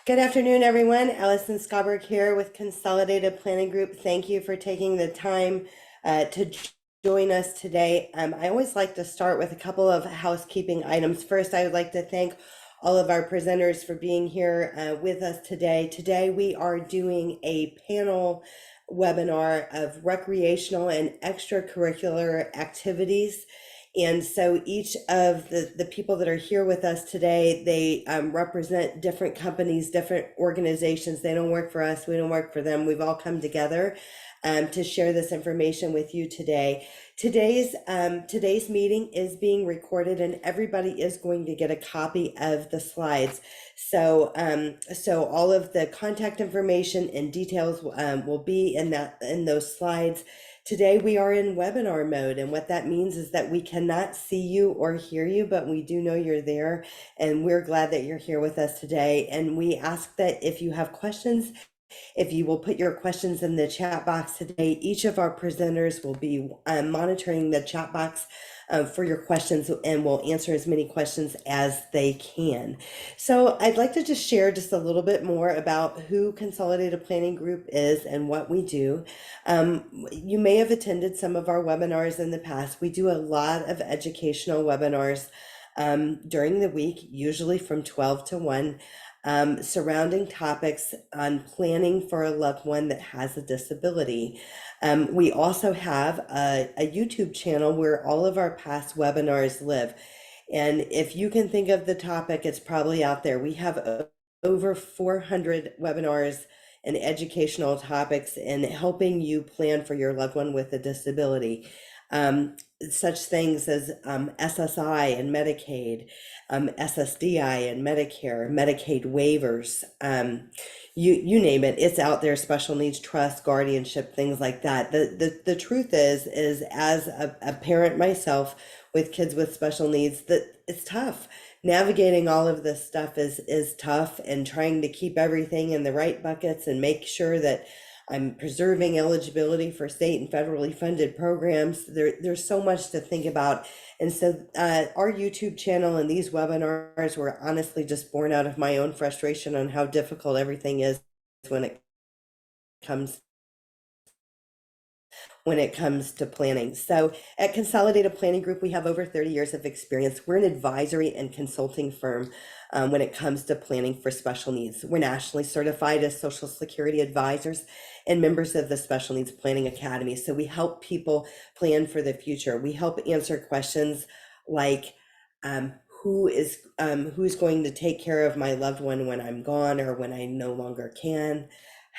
Good afternoon, everyone. Allison Scoberg here with Consolidated Planning Group. Thank you for taking the time to join us today. I always like to start with a couple of housekeeping items. First, I would like to thank all of our presenters for being here with us today. Today, we are doing a panel webinar of recreational and extracurricular activities. And so each of the people that are here with us today, they represent different companies, different organizations. They don't work for us. We don't work for them. We've all come together to share this information with you today. Today's meeting is being recorded, and everybody is going to get a copy of the slides. So all of the contact information and details will be in those slides. Today we are in webinar mode, and what that means is that we cannot see you or hear you, but we do know you're there, and we're glad that you're here with us today. And we ask that if you have questions, if you will put your questions in the chat box today. Each of our presenters will be monitoring the chat box for your questions, and will answer as many questions as they can. So I'd like to just share just a little bit more about who Consolidated Planning Group is and what we do. You may have attended some of our webinars in the past. We do a lot of educational webinars during the week, usually from 12 to 1. Surrounding topics on planning for a loved one that has a disability. We also have a YouTube channel where all of our past webinars live. And if you can think of the topic, it's probably out there. We have over 400 webinars and educational topics in helping you plan for your loved one with a disability. Such things as SSI and Medicaid, SSDI and Medicare, Medicaid waivers, you name it, it's out there. Special needs trust, guardianship, things like that. The truth is as a parent myself with kids with special needs, that it's tough. Navigating all of this stuff is tough, and trying to keep everything in the right buckets and make sure that I'm preserving eligibility for state and federally funded programs. There's so much to think about. And so our YouTube channel and these webinars were honestly just born out of my own frustration on how difficult everything is when it comes to planning. So at Consolidated Planning Group, we have over 30 years of experience. We're an advisory and consulting firm when it comes to planning for special needs. We're nationally certified as Social Security advisors and members of the Special Needs Planning Academy. So we help people plan for the future. We help answer questions like who's going to take care of my loved one when I'm gone or when I no longer can?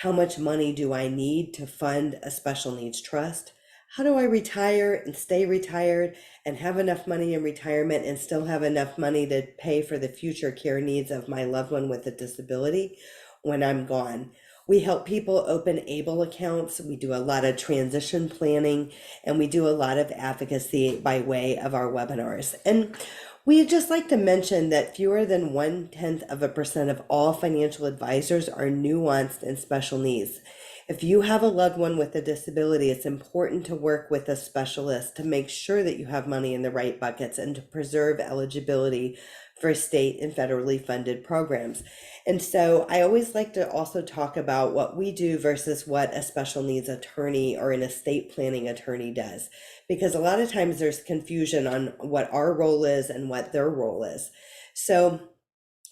How much money do I need to fund a special needs trust? How do I retire and stay retired and have enough money in retirement and still have enough money to pay for the future care needs of my loved one with a disability when I'm gone? We help people open ABLE accounts. We do a lot of transition planning, and we do a lot of advocacy by way of our webinars. And we'd just like to mention that fewer than 0.1% of all financial advisors are nuanced and special needs. If you have a loved one with a disability, it's important to work with a specialist to make sure that you have money in the right buckets and to preserve eligibility for state and federally funded programs. And so I always like to also talk about what we do versus what a special needs attorney or an estate planning attorney does, because a lot of times there's confusion on what our role is and what their role is. So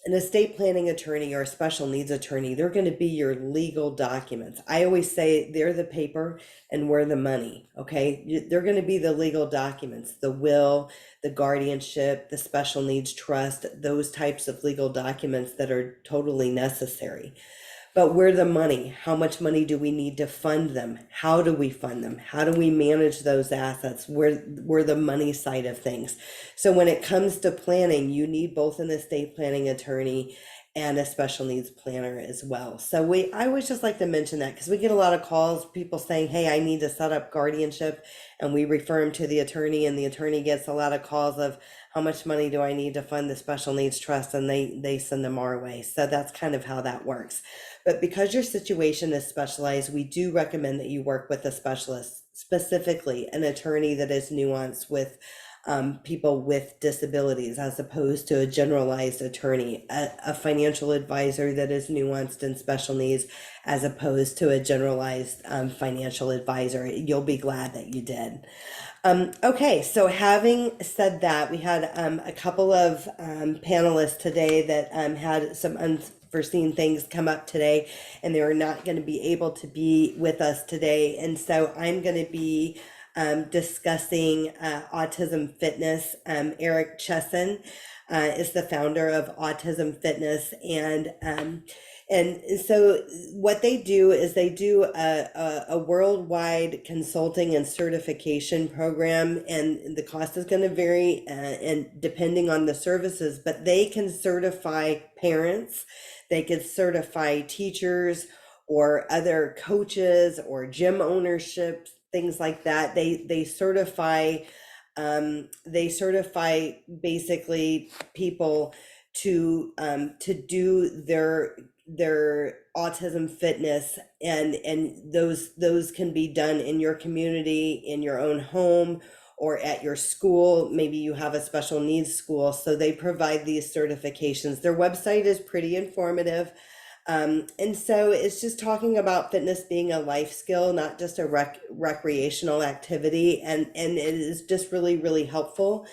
an estate planning attorney or a special needs attorney, they're going to be your legal documents. I always say they're the paper and we're the money, okay? They're going to be the legal documents, the will, the guardianship, the special needs trust, those types of legal documents that are totally necessary. But we're the money. How much money do we need to fund them? How do we fund them? How do we manage those assets? We're the money side of things. So when it comes to planning, you need both an estate planning attorney and a special needs planner as well. So I always just like to mention that because we get a lot of calls, people saying, hey, I need to set up guardianship, and we refer them to the attorney, and the attorney gets a lot of calls of how much money do I need to fund the special needs trust, and they send them our way. So that's kind of how that works. But because your situation is specialized, we do recommend that you work with a specialist, specifically an attorney that is nuanced with people with disabilities, as opposed to a generalized attorney, a financial advisor that is nuanced and special needs, as opposed to a generalized financial advisor. You'll be glad that you did. Okay, so having said that, we had a couple of panelists today that had some unforeseen things come up today, and they were not going to be able to be with us today. And so I'm going to be discussing Autism Fitness. Eric Chesson is the founder of Autism Fitness, and so what they do is they do a worldwide consulting and certification program, and the cost is going to vary and depending on the services, but they can certify parents, they can certify teachers or other coaches or gym ownerships, things like that. They certify basically people to do their autism fitness, and those can be done in your community, in your own home, or at your school. Maybe you have a special needs school, so they provide these certifications. Their website is pretty informative. And so it's just talking about fitness being a life skill, not just a recreational activity, and it is just really, really helpful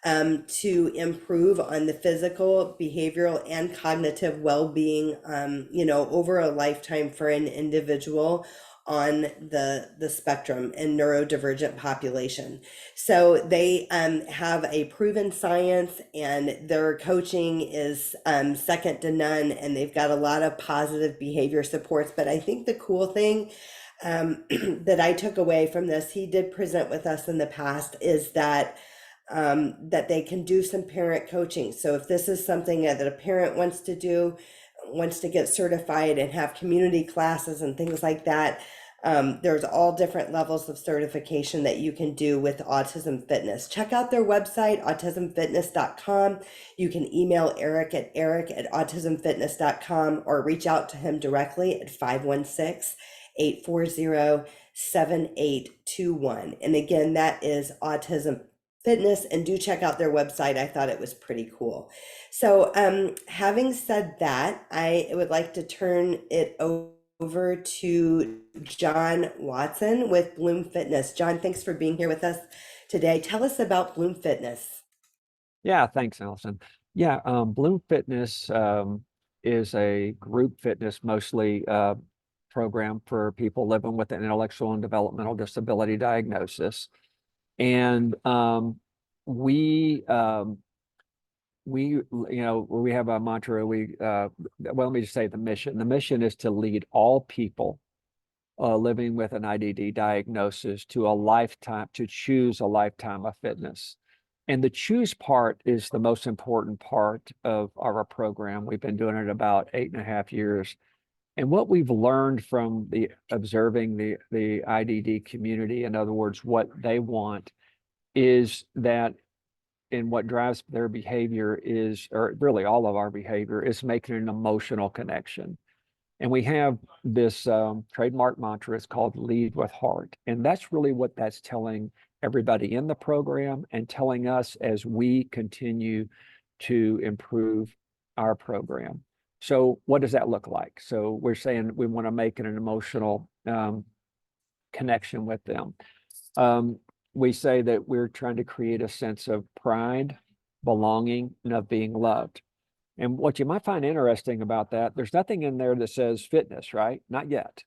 to improve on the physical, behavioral, and cognitive well-being, over a lifetime for an individual on the spectrum and neurodivergent population. So they have a proven science, and their coaching is second to none, and they've got a lot of positive behavior supports. But I think the cool thing that I took away from this, he did present with us in the past, is that they can do some parent coaching. So if this is something that a parent wants to do, wants to get certified and have community classes and things like that, there's all different levels of certification that you can do with Autism Fitness. Check out their website, autismfitness.com. You can email eric@autismfitness.com, or reach out to him directly at 516-840-7821. And again, that is Autism Fitness, and do check out their website. I thought it was pretty cool. So having said that, I would like to turn it over to John Watson with Bloom Fitness. John, thanks for being here with us today. Tell us about Bloom Fitness. Yeah, thanks, Allison. Yeah, Bloom Fitness is a group fitness mostly program for people living with an intellectual and developmental disability diagnosis. And we have a mantra. Well, let me just say the mission. The mission is to lead all people living with an IDD diagnosis to choose a lifetime of fitness. And the choose part is the most important part of our program. We've been doing it about 8.5 years. And what we've learned from observing the IDD community, in other words, what they want, is that, and what drives their behavior is, or really all of our behavior, is making an emotional connection. And we have this trademark mantra. It's called Lead with Heart. And that's really what that's telling everybody in the program, and telling us as we continue to improve our program. So what does that look like? So we're saying we want to make an emotional connection with them. We say that we're trying to create a sense of pride, belonging, and of being loved. And what you might find interesting about that, there's nothing in there that says fitness, right? Not yet.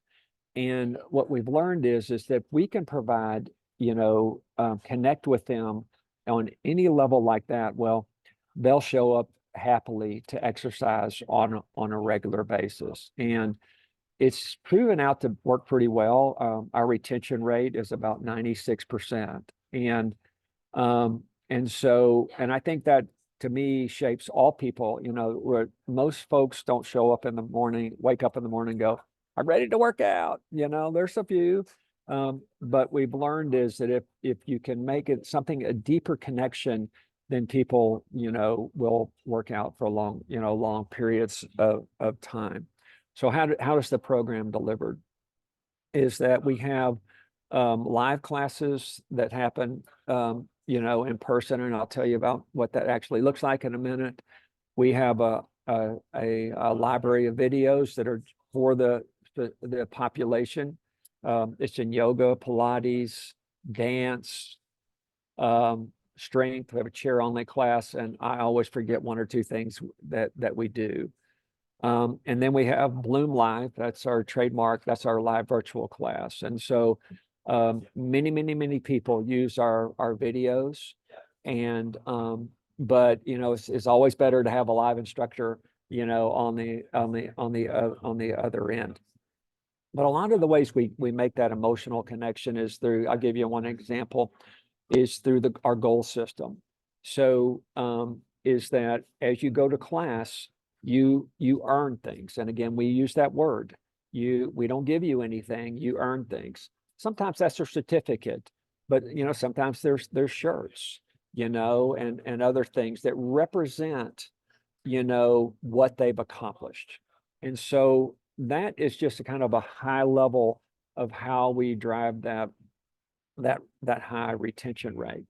And what we've learned is that we can provide, connect with them on any level like that, well, they'll show up happily to exercise on a regular basis. And it's proven out to work pretty well. Our retention rate is about 96%. And I think that, to me, shapes all people, where most folks don't show up in the morning, wake up in the morning and go, I'm ready to work out. There's a few, but we've learned is that if you can make it something, a deeper connection, then people, will work out for long periods of time. So how does the program delivered? Is that we have live classes that happen in person, and I'll tell you about what that actually looks like in a minute. We have a library of videos that are for the population. It's in yoga, Pilates, dance, strength. We have a chair only class, and I always forget one or two things that we do. And then we have Bloom Live. That's our trademark. That's our live virtual class. And so many people use our videos. And but it's always better to have a live instructor, on the other end. But a lot of the ways we make that emotional connection is through, I'll give you one example, is through our goal system. So is that as you go to class, you earn things. And again, we use that word. We don't give you anything, you earn things. Sometimes that's a certificate, but sometimes there's shirts, and other things that represent, what they've accomplished. And so that is just a kind of a high level of how we drive that high retention rate.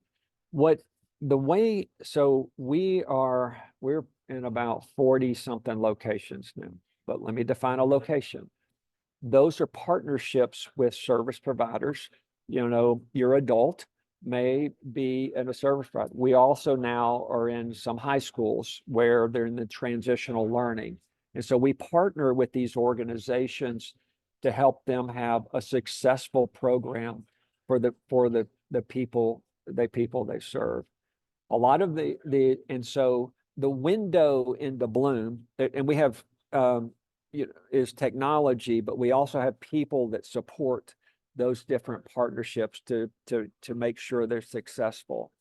So we're in about 40 something locations now, but let me define a location. Those are partnerships with service providers. Your adult may be in a service provider. We also now are in some high schools where they're in the transitional learning. And so we partner with these organizations to help them have a successful program for the people they serve. A lot of and so the window into Bloom, and we have is technology, but we also have people that support those different partnerships to make sure they're successful.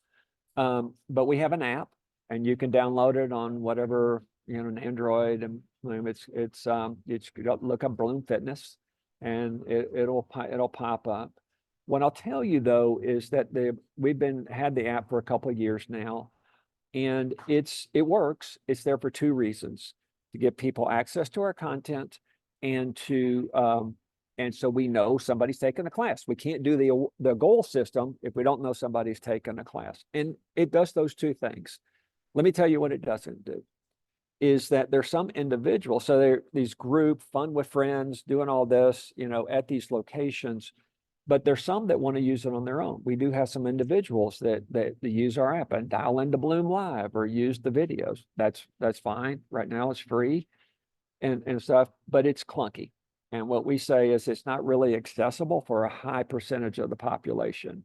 But we have an app, and you can download it on whatever, an Android, and it's look up Bloom Fitness, and it'll pop up. What I'll tell you though is that we've had the app for a couple of years now, and it works. It's there for two reasons: to give people access to our content, and so we know somebody's taken the class. We can't do the goal system if we don't know somebody's taken a class. And it does those two things. Let me tell you what it doesn't do. Is that there's some individuals, so they're these group fun with friends doing all this, at these locations, but there's some that want to use it on their own. We do have some individuals that use our app and dial into Bloom Live or use the videos. That's fine. Right now it's free and stuff, but it's clunky. And what we say is it's not really accessible for a high percentage of the population.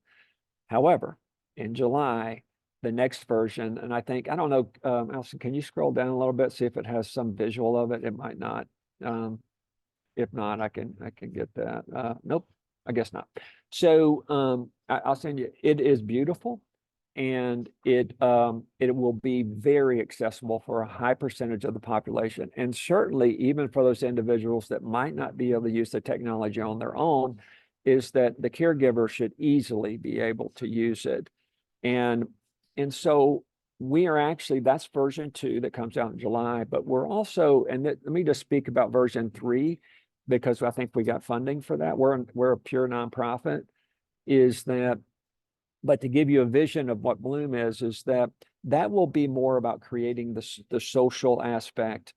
However, in July, the next version, and I don't know, Allison, can you scroll down a little bit, see if it has some visual of it? It might not. If not, I can get that. Nope, I guess not. So I'll send you. It is beautiful, and it will be very accessible for a high percentage of the population, and certainly even for those individuals that might not be able to use the technology on their own, is that the caregiver should easily be able to use it. And so we are actually, that's version 2 that comes out in July, but we're also, and let me just speak about version 3, because I think we got funding for that. We're a pure nonprofit, but to give you a vision of what Bloom is that will be more about creating the social aspect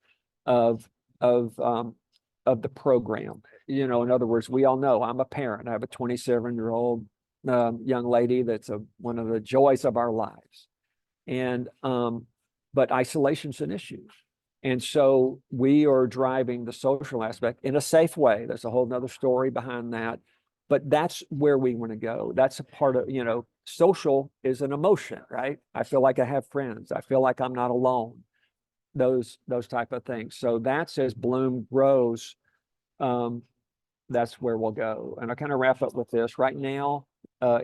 of the program. In other words, we all know I'm a parent. I have a 27-year-old young lady that's one of the joys of our lives, and but isolation's an issue, and so we are driving the social aspect in a safe way. There's a whole nother story behind that, but that's where we want to go. That's a part of, social is an emotion, right? I feel like I have friends. I feel like I'm not alone. Those type of things. So that's as Bloom grows, that's where we'll go. And I kind of wrap up with this right now.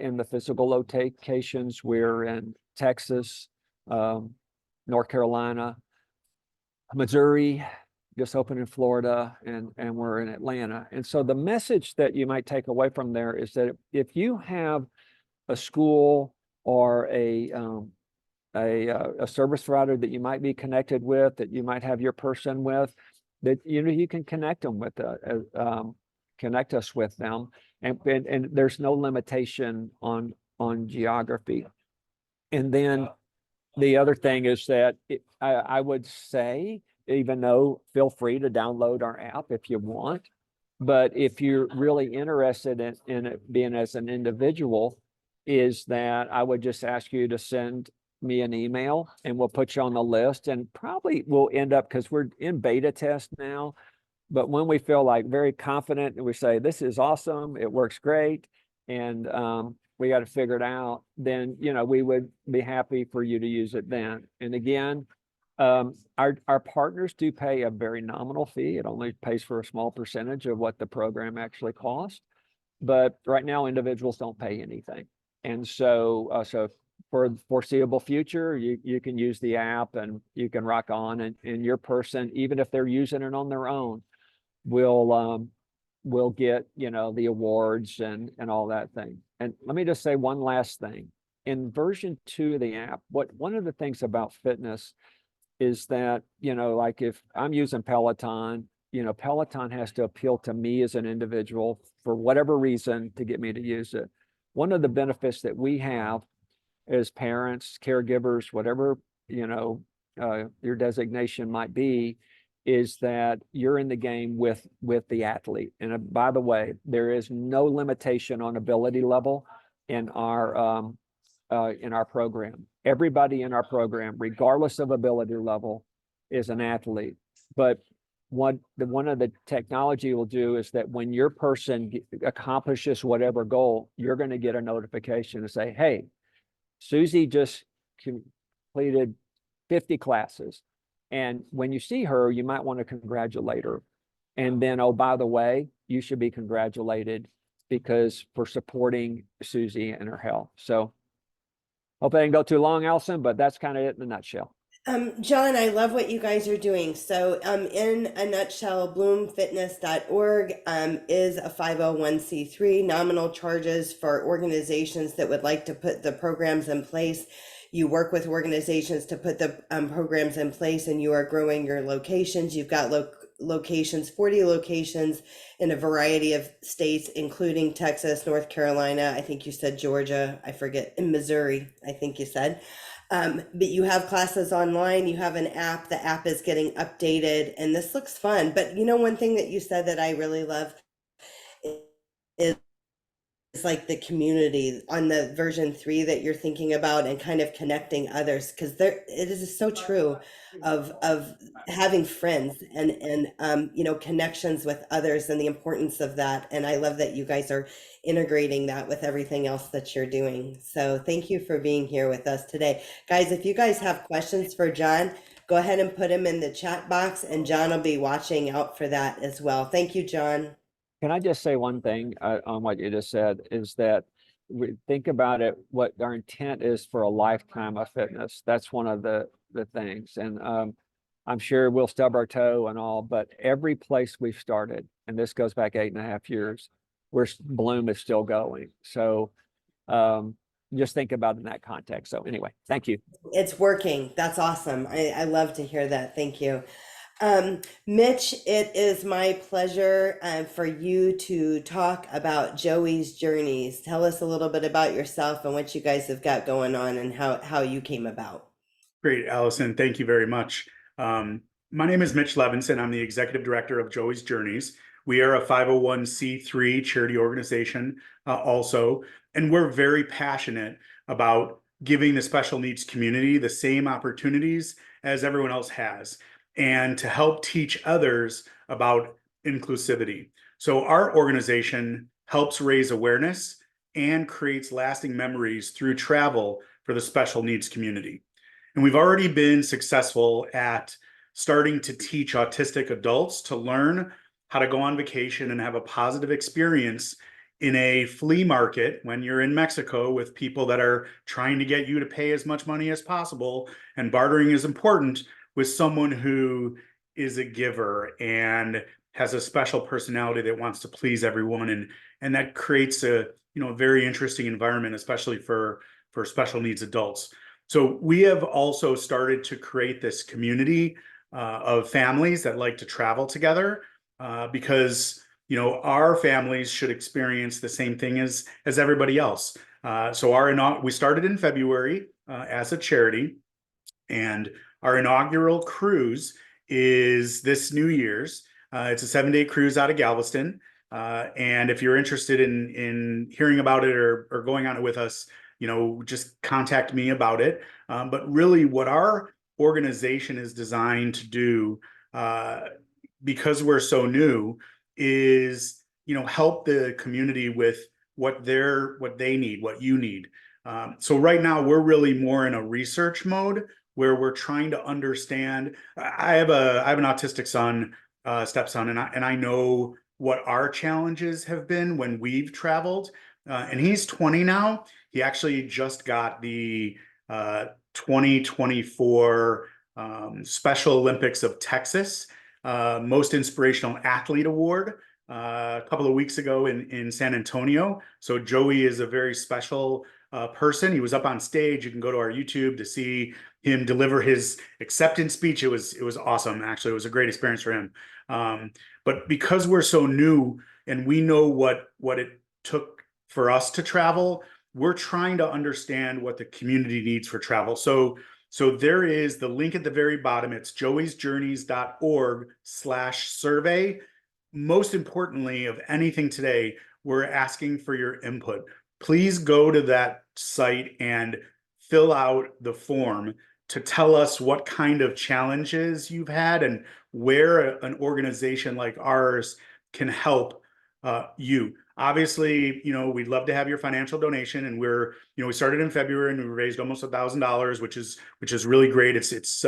In the physical locations, we're in Texas, North Carolina, Missouri, just opened in Florida, and we're in Atlanta. And so the message that you might take away from there is that if you have a school or a service provider that you might be connected with, that you might have your person with, that you can connect them with connect us with them, and there's no limitation on geography. And then the other thing is that I would say, even though feel free to download our app if you want, but if you're really interested in it being as an individual, is that I would just ask you to send me an email and we'll put you on the list, and probably we'll end up, because we're in beta test now, but when we feel like very confident and we say, this is awesome, it works great, and we got to figure it out, then, we would be happy for you to use it then. And again, our partners do pay a very nominal fee. It only pays for a small percentage of what the program actually costs. But right now, individuals don't pay anything. And so for the foreseeable future, you can use the app and you can rock on, and your person, even if they're using it on their own, will get, the awards and all that thing. And let me just say one last thing. In version 2 of the app, one of the things about fitness is that, like if I'm using Peloton, Peloton has to appeal to me as an individual for whatever reason to get me to use it. One of the benefits that we have as parents, caregivers, whatever, your designation might be, is that you're in the game with the athlete. And by the way, there is no limitation on ability level in our program. Everybody in our program, regardless of ability level, is an athlete. But one of the technology will do is that when your person accomplishes whatever goal, you're going to get a notification to say, hey, Susie just completed 50 classes. And when you see her, you might want to congratulate her. And then, oh, by the way, you should be congratulated because for supporting Susie and her health. So hope I didn't go too long, Allison, but that's kind of it in a nutshell. John, I love what you guys are doing. So, in a nutshell, bloomfitness.org is a 501c3, nominal charges for organizations that would like to put the programs in place. You work with organizations to put the programs in place, and you are growing your locations. You've got locations, 40 locations in a variety of states, including Texas, North Carolina. I think you said Georgia. I forget, in Missouri, I think you said. But you have classes online, you have an app, the app is getting updated, and this looks fun. But one thing that you said that I really love is like the community on the version 3 that you're thinking about, and kind of connecting others, because it is so true of having friends and connections with others, and the importance of that. And I love that you guys are integrating that with everything else that you're doing. So thank you for being here with us today, guys. If you guys have questions for John, go ahead and put them in the chat box, and John will be watching out for that as well. Thank you, John. Can I just say one thing on what you just said, is that we think about it, what our intent is for a lifetime of fitness. That's one of the things. And I'm sure we'll stub our toe and all, but every place we've started, and this goes back 8.5 years, where Bloom is still going. So just think about it in that context. So anyway, thank you. It's working. That's awesome. I love to hear that. Thank you. Mitch, it is my pleasure for you to talk about Joey's Journeys. Tell us a little bit about yourself and what you guys have got going on, and how you came about. Great, Allison. Thank you very much. My name is Mitch Levinson. I'm the executive director of Joey's Journeys. We are a 501c3 charity organization also, and we're very passionate about giving the special needs community the same opportunities as everyone else has, and to help teach others about inclusivity. So our organization helps raise awareness and creates lasting memories through travel for the special needs community. And we've already been successful at starting to teach autistic adults to learn how to go on vacation and have a positive experience in a flea market when you're in Mexico with people that are trying to get you to pay as much money as possible. And bartering is important with someone who is a giver and has a special personality that wants to please everyone. And that creates a very interesting environment, especially for special needs adults. So we have also started to create this community of families that like to travel together because our families should experience the same thing as everybody else. So we started in February. as a charity. And our inaugural cruise is this New Year's. It's a 7-day cruise out of Galveston. And if you're interested in hearing about it or going on it with us, just contact me about it. But really what our organization is designed to do, because we're so new, is, help the community with what they need, what you need. So right now we're really more in a research mode where we're trying to understand. I have an autistic son, stepson, and I know what our challenges have been when we've traveled. And he's 20 now. He actually just got the 2024 Special Olympics of Texas Most Inspirational Athlete Award a couple of weeks ago in San Antonio. So Joey is a very special person. He was up on stage. You can go to our YouTube to see him deliver his acceptance speech. It was awesome. Actually, it was a great experience for him. But because we're so new and we know what it took for us to travel, we're trying to understand what the community needs for travel. So there is the link at the very bottom. It's joeysjourneys.org/survey. Most importantly of anything today, we're asking for your input. Please go to that site and fill out the form to tell us what kind of challenges you've had and where an organization like ours can help you. Obviously, we'd love to have your financial donation, and we started in February and we raised almost $1,000, which is really great. It's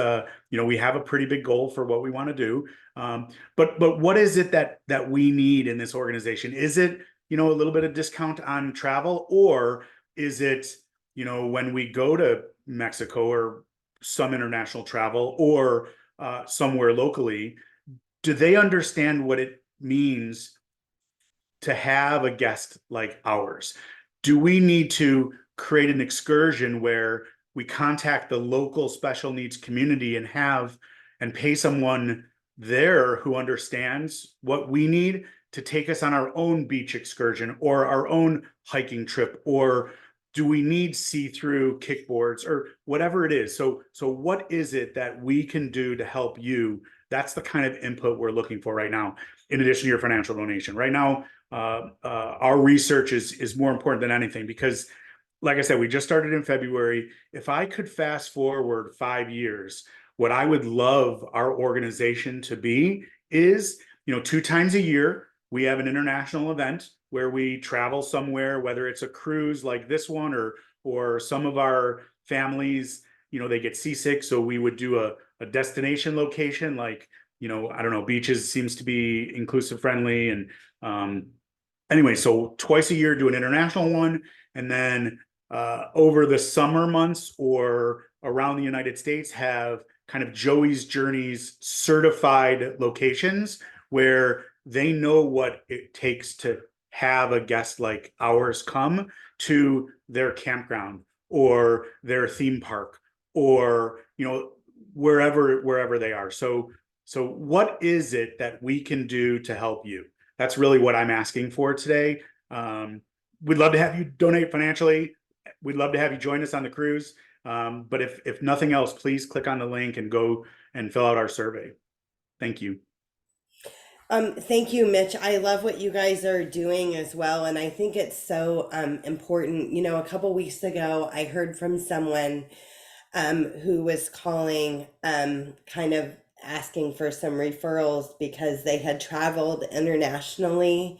we have a pretty big goal for what we want to do. But what is it that we need in this organization? Is it, a little bit of discount on travel, or is it, when we go to Mexico or some international travel or somewhere locally, do they understand what it means to have a guest like ours? Do we need to create an excursion where we contact the local special needs community and pay someone there who understands what we need to take us on our own beach excursion or our own hiking trip? Or do we need see-through kickboards or whatever it is? So what is it that we can do to help you? That's the kind of input we're looking for right now, in addition to your financial donation. Right now, our research is more important than anything, because like I said, we just started in February. If I could fast forward 5 years, what I would love our organization to be is, 2 times a year, we have an international event where we travel somewhere, whether it's a cruise like this one, or some of our families, they get seasick. So we would do a destination location, like, I don't know, beaches seems to be inclusive friendly. And anyway, so twice a year do an international one. And then over the summer months or around the United States, have kind of Joey's Journeys certified locations where they know what it takes to have a guest like ours come to their campground or their theme park, or wherever they are. So what is it that we can do to help you? That's really what I'm asking for today. We'd love to have you donate financially. We'd love to have you join us on the cruise. But if nothing else, please click on the link and go and fill out our survey. Thank you. Thank you, Mitch. I love what you guys are doing as well. And I think it's so important. A couple weeks ago, I heard from someone who was calling, kind of asking for some referrals because they had traveled internationally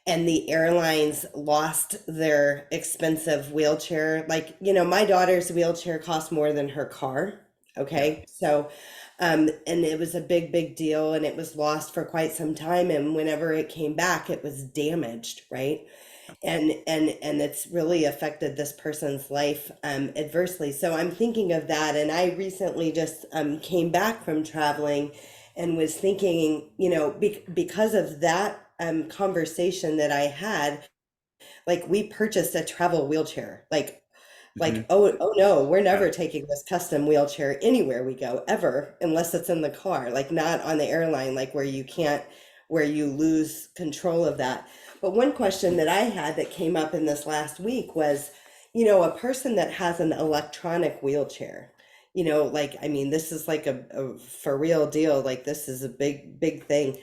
and the airlines lost their expensive wheelchair. Like, my daughter's wheelchair cost more than her car. Okay. So, and it was a big deal, and it was lost for quite some time. And whenever it came back, it was damaged. Right. And it's really affected this person's life adversely. So I'm thinking of that. And I recently just came back from traveling and was thinking, because of that conversation that I had, like, we purchased a travel wheelchair, like, oh no, we're never taking this custom wheelchair anywhere we go ever, unless it's in the car, like not on the airline, like where you lose control of that. But one question that I had that came up in this last week was, a person that has an electronic wheelchair, like, I mean, this is like a for real deal. Like, this is a big, big thing.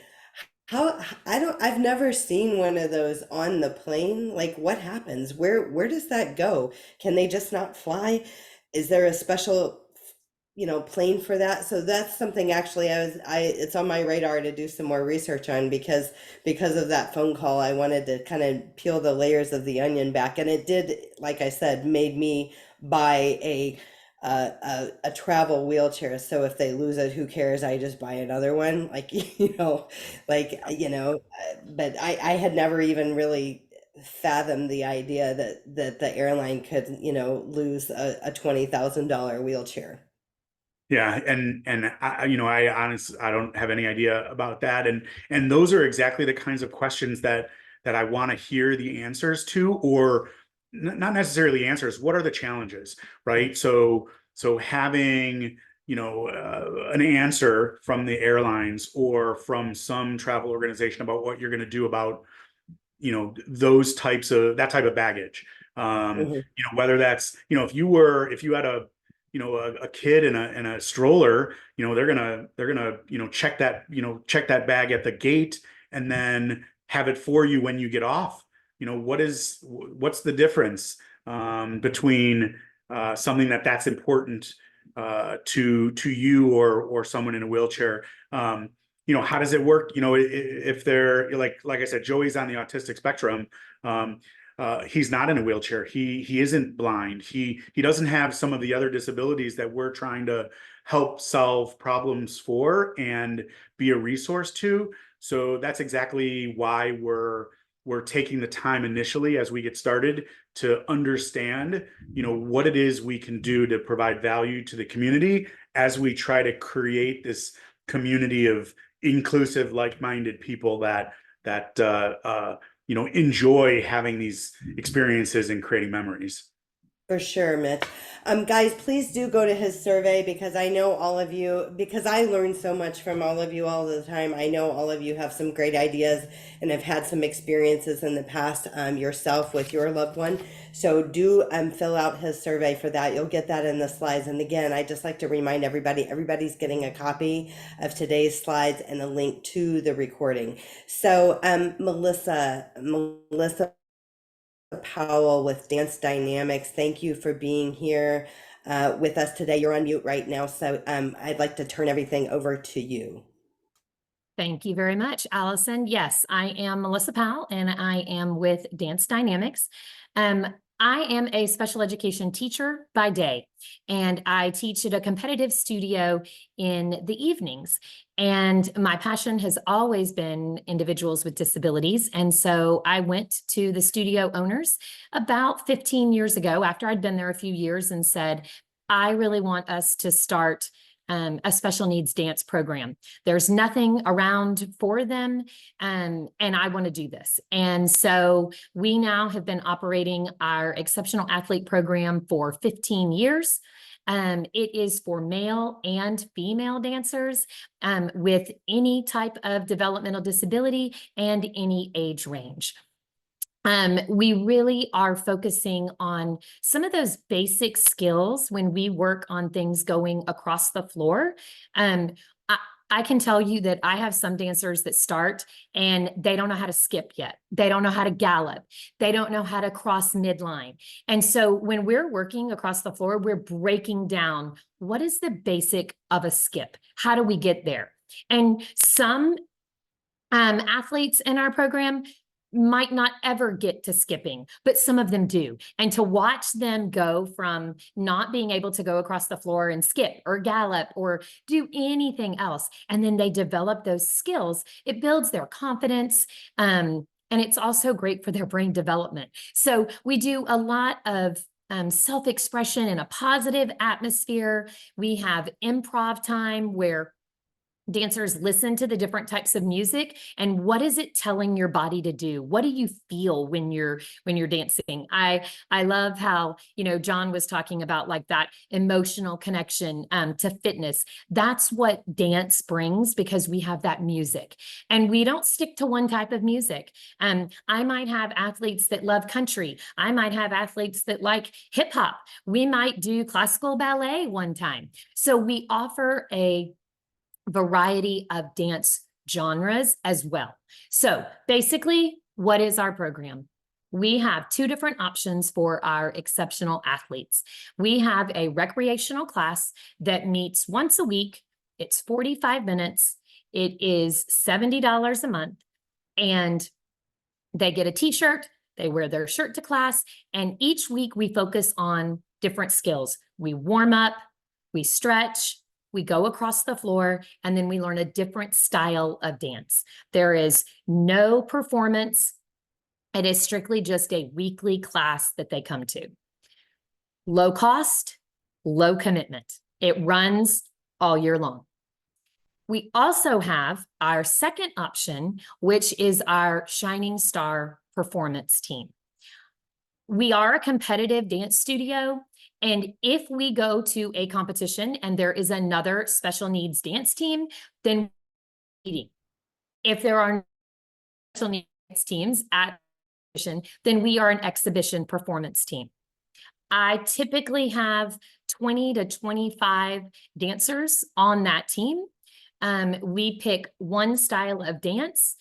I've never seen one of those on the plane. Like, what happens? Where does that go? Can they just not fly? Is there a special, plane for that? So that's something actually it's on my radar to do some more research on, because of that phone call. I wanted to kind of peel the layers of the onion back, and it did, like I said, made me buy a travel wheelchair. So if they lose it, who cares? I just buy another one. Like, but I had never even really fathomed the idea that the airline could, lose a $20,000 wheelchair. Yeah, and I honestly, I don't have any idea about that, and those are exactly the kinds of questions that I want to hear the answers to, or not necessarily answers. What are the challenges, right? So having an answer from the airlines or from some travel organization about what you're going to do about that type of baggage. Mhm. Whether that's if you had a kid in a stroller, they're gonna check that bag at the gate and then have it for you when you get off. What's the difference between something that's important to you or someone in a wheelchair? How does it work? If they're like I said, Joey's on the autistic spectrum. He's not in a wheelchair. He isn't blind. He doesn't have some of the other disabilities that we're trying to help solve problems for and be a resource to. So that's exactly why we're taking the time initially as we get started to understand, what it is we can do to provide value to the community as we try to create this community of inclusive, like-minded people that enjoy having these experiences and creating memories. For sure, Mitch. Guys, please do go to his survey, because I know all of you, because I learn so much from all of you all the time. I know all of you have some great ideas and have had some experiences in the past, yourself with your loved one. So do fill out his survey for that. You'll get that in the slides. And again, I just like to remind everybody's getting a copy of today's slides and a link to the recording. So Melissa Powell with Dance Dynamics, thank you for being here with us today. You're on mute right now, so I'd like to turn everything over to you. Thank you very much, Allison. Yes, I am Melissa Powell, and I am with Dance Dynamics. I am a special education teacher by day, and I teach at a competitive studio in the evenings. And my passion has always been individuals with disabilities. And so I went to the studio owners about 15 years ago, after I'd been there a few years, and said, I really want us to start a special needs dance program. There's nothing around for them, and I want to do this. And so we now have been operating our exceptional athlete program for 15 years. It is for male and female dancers with any type of developmental disability and any age range. We really are focusing on some of those basic skills when we work on things going across the floor. I, I can tell you that I have some dancers that start and they don't know how to skip yet. They don't know how to gallop. They don't know how to cross midline. And so when we're working across the floor, we're breaking down what is the basic of a skip? How do we get there? And some athletes in our program might not ever get to skipping, but some of them do. And to watch them go from not being able to go across the floor and skip or gallop or do anything else, and then they develop those skills, it builds their confidence. And it's also great for their brain development. So we do a lot of self-expression in a positive atmosphere. We have improv time where Dancers listen to the different types of music and what is it telling your body to do? What do you feel when you're dancing? I love how, you know, John was talking about like that emotional connection to fitness. That's what dance brings because we have that music and we don't stick to one type of music. I might have athletes that love country. I might have athletes that like hip hop. We might do classical ballet one time. So we offer a variety of dance genres as well. So basically, what is our program? We have two different options for our exceptional athletes. We have a recreational class that meets once a week. It's 45 minutes. It is $70 a month, and they get a t-shirt. They wear their shirt to class, and each week we focus on different skills. We warm up, we stretch, we go across the floor, and then we learn a different style of dance. There is no performance. It is strictly just a weekly class that they come to. Low cost, low commitment. It runs all year long. We also have our second option, which is our Shining Star Performance Team. We are a competitive dance studio, and if we go to a competition and there is another special needs dance team, then if there are special needs teams at competition, then we are an exhibition performance team. I typically have 20 to 25 dancers on that team. We pick one style of dance.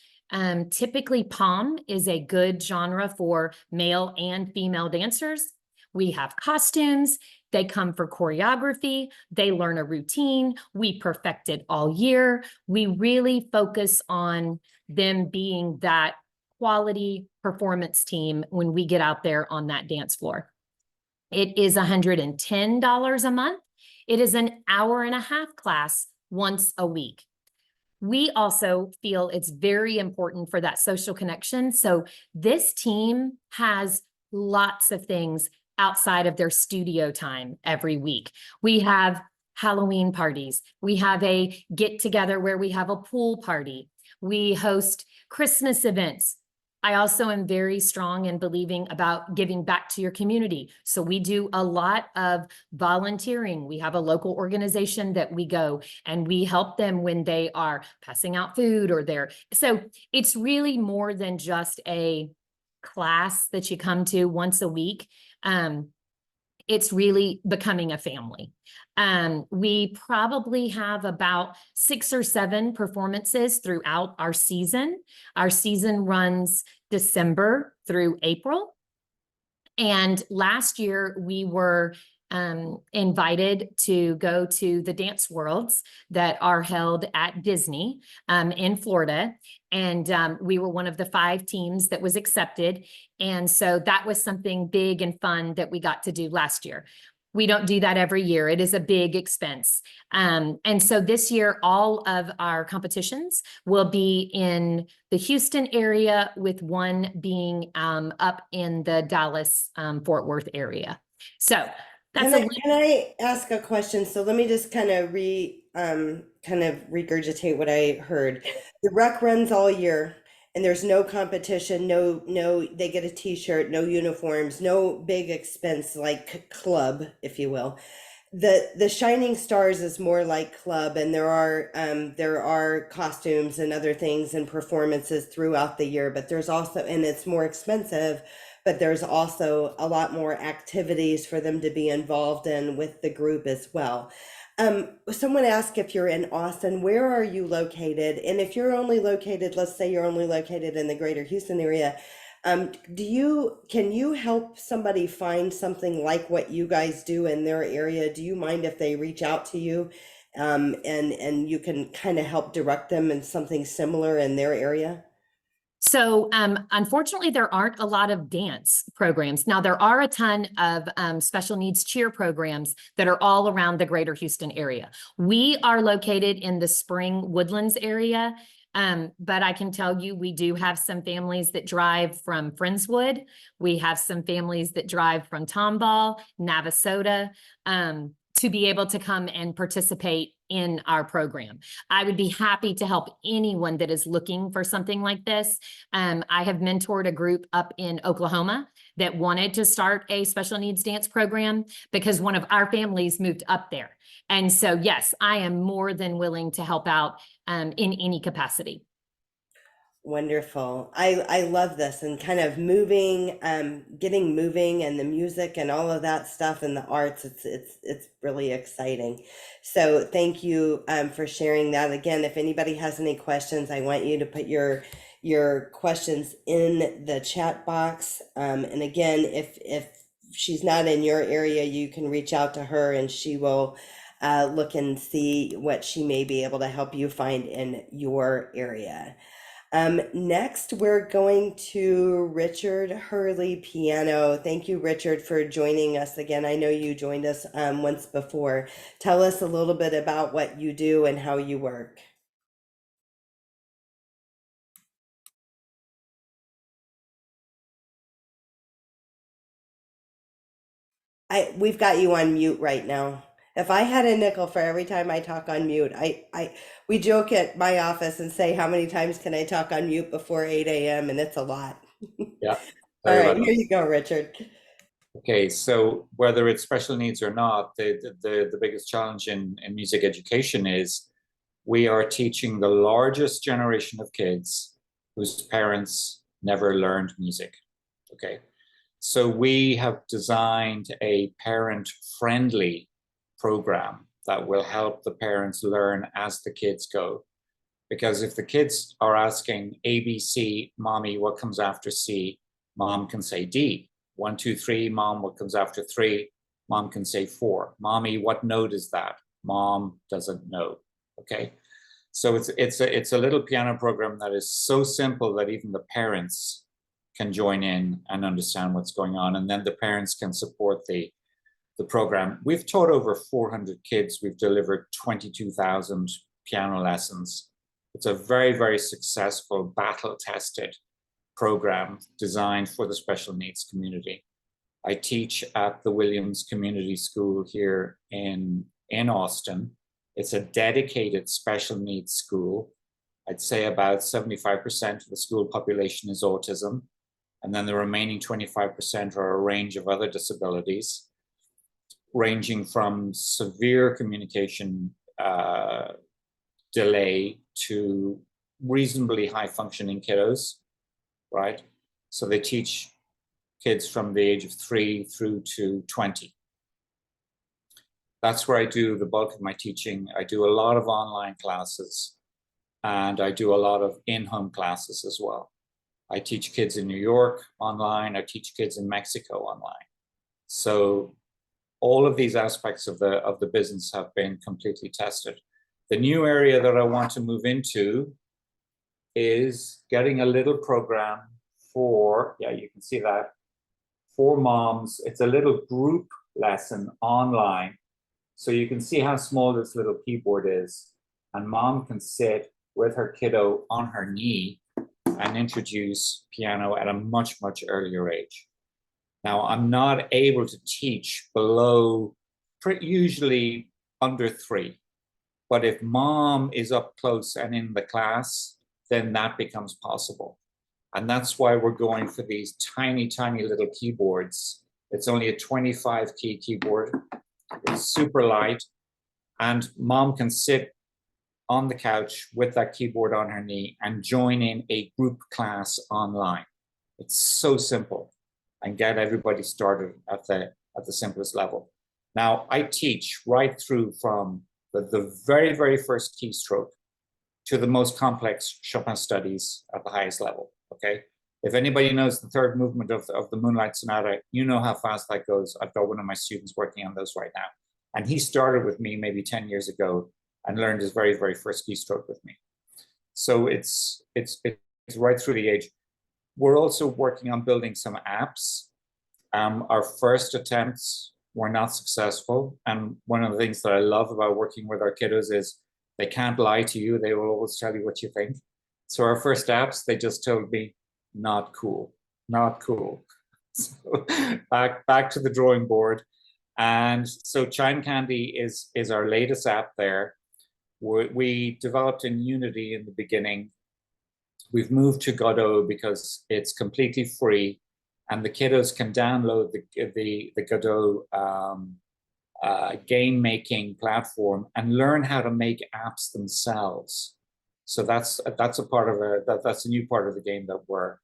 Typically, POM is a good genre for male and female dancers. We have costumes. They come for choreography. They learn a routine. We perfect it all year. We really focus on them being that quality performance team when we get out there on that dance floor. It is $110 a month. It is an hour-and-a-half class once a week. We also feel it's very important for that social connection. So this team has lots of things outside of their studio time every week. We have Halloween parties. We have a get together where we have a pool party. We host Christmas events. I also am very strong in believing about giving back to your community. So we do a lot of volunteering. We have a local organization that we go and we help them when they are passing out food or they're, so it's really more than just a class that you come to once a week. It's really becoming a family. We probably have about 6 or 7 performances throughout our season. Our season runs December through April. And last year we were invited to go to the dance worlds that are held at Disney in Florida. And we were one of the 5 teams that was accepted. And so that was something big and fun that we got to do last year. We don't do that every year. It is a big expense. And so this year, all of our competitions will be in the Houston area, with one being up in the Dallas, Fort Worth area. So that's can I ask a question? So let me just kind of regurgitate what I heard. The rec runs all year and there's no competition, no, they get a t-shirt, no uniforms, no big expense like club, if you will. The Shining Stars is more like club, and there are costumes and other things and performances throughout the year, but there's also, and it's more expensive, but there's also a lot more activities for them to be involved in with the group as well. Someone asked if you're in Austin, where are you located? And if you're only located, let's say you're only located in the greater Houston area, can you help somebody find something like what you guys do in their area? Do you mind if they reach out to you, and you can kind of help direct them in something similar in their area? So unfortunately, there aren't a lot of dance programs. Now, there are a ton of special needs cheer programs that are all around the greater Houston area. We are located in the Spring Woodlands area, but I can tell you we do have some families that drive from Friendswood. We have some families that drive from Tomball, Navasota, to be able to come and participate in our program. I would be happy to help anyone that is looking for something like this. I have mentored a group up in Oklahoma that wanted to start a special needs dance program because one of our families moved up there. And so, yes, I am more than willing to help out in any capacity. Wonderful. I love this and kind of moving, getting moving and the music and all of that stuff and the arts. It's really exciting. So thank you for sharing that. Again, if anybody has any questions, I want you to put your questions in the chat box. And again, if she's not in your area, you can reach out to her and she will look and see what she may be able to help you find in your area. Next, we're going to Richard Hurley Piano. Thank you, Richard, for joining us again. I know you joined us once before. Tell us a little bit about what you do and how you work. We've got you on mute right now. If I had a nickel for every time I talk on mute, we joke at my office and say, how many times can I talk on mute before 8 a.m.? And it's a lot. Yeah. All right, here you go, Richard. Okay, so whether it's special needs or not, the biggest challenge in music education is we are teaching the largest generation of kids whose parents never learned music. Okay, so we have designed a parent-friendly program that will help the parents learn as the kids go. Because if the kids are asking ABC, mommy, what comes after C? Mom can say D. 1, 2, 3, mom, what comes after 3? Mom can say 4. Mommy, what note is that? Mom doesn't know. Okay, so it's a little piano program that is so simple that even the parents can join in and understand what's going on, and then the parents can support the program. We've taught over 400 kids. We've delivered 22,000 piano lessons. It's a very, very successful, battle-tested program designed for the special needs community. I teach at the Williams Community School here in Austin. It's a dedicated special needs school. I'd say about 75% of the school population is autism, and then the remaining 25% are a range of other disabilities, ranging from severe communication delay to reasonably high functioning kiddos, right? So they teach kids from the age of 3 through to 20. That's where I do the bulk of my teaching. I do a lot of online classes and I do a lot of in-home classes as well. I teach kids in New York online. I teach kids in Mexico online. So all of these aspects of the business have been completely tested. The new area that I want to move into is getting a little program for, yeah, you can see that, for moms. It's a little group lesson online. So you can see how small this little keyboard is. And mom can sit with her kiddo on her knee and introduce piano at a much, much earlier age. Now, I'm not able to teach below, usually under 3. But if mom is up close and in the class, then that becomes possible. And that's why we're going for these tiny, tiny little keyboards. It's only a 25 key keyboard. It's super light. And mom can sit on the couch with that keyboard on her knee and join in a group class online. It's so simple, and get everybody started at the simplest level. Now, I teach right through from the very, very first keystroke to the most complex Chopin studies at the highest level, okay? If anybody knows the third movement of the Moonlight Sonata, you know how fast that goes. I've got one of my students working on those right now. And he started with me maybe 10 years ago and learned his very, very first keystroke with me. So it's right through the age. We're also working on building some apps. Our first attempts were not successful. And one of the things that I love about working with our kiddos is they can't lie to you. They will always tell you what you think. So our first apps, they just told me, not cool, not cool. So back to the drawing board. And so Chime Candy is our latest app there. We developed in Unity in the beginning. We've moved to Godot because it's completely free, and the kiddos can download the Godot game making platform and learn how to make apps themselves. So that's a part of that's a new part of the game that we're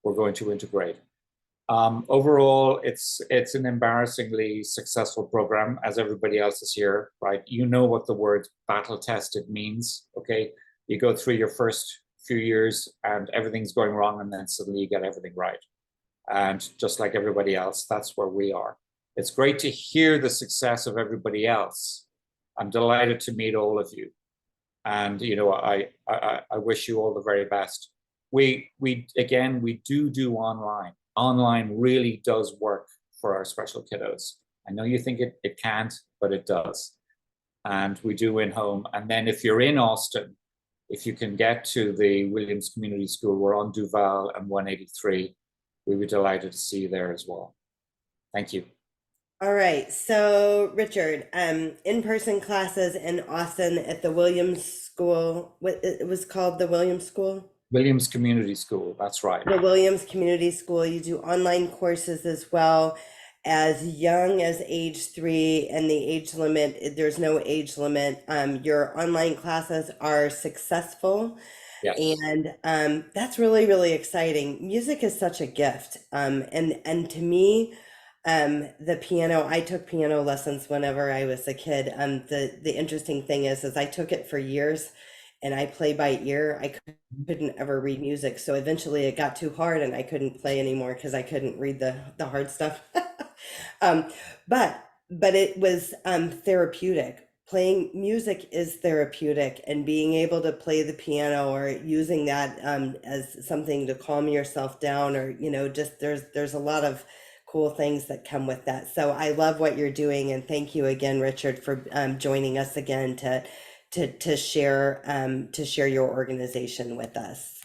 going to integrate. Overall, it's an embarrassingly successful program, as everybody else is here, right? You know what the word battle tested means, okay? You go through your first few years and everything's going wrong, and then suddenly you get everything right. And just like everybody else, that's where we are. It's great to hear the success of everybody else. I'm delighted to meet all of you. And, you know, I wish you all the very best. We do online. Online really does work for our special kiddos. I know you think it can't, but it does. And we do in-home. And then if you're in Austin, if you can get to the Williams Community School, we're on Duval and 183. We were delighted to see you there as well. Thank you. All right, so Richard, in-person classes in Austin at the Williams School, what it was called, the Williams School? Williams Community School, that's right. The Williams Community School. You do online courses as well, as young as age 3, and the age limit, there's no age limit. Your online classes are successful. Yes. And that's really, really exciting. Music is such a gift. And to me, the piano, I took piano lessons whenever I was a kid. The interesting thing is I took it for years and I play by ear. I couldn't ever read music. So eventually it got too hard and I couldn't play anymore because I couldn't read the hard stuff. But it was therapeutic. Playing music is therapeutic, and being able to play the piano or using that as something to calm yourself down, or, you know, just there's a lot of cool things that come with that. So I love what you're doing, and thank you again, Richard, for joining us again to share your organization with us.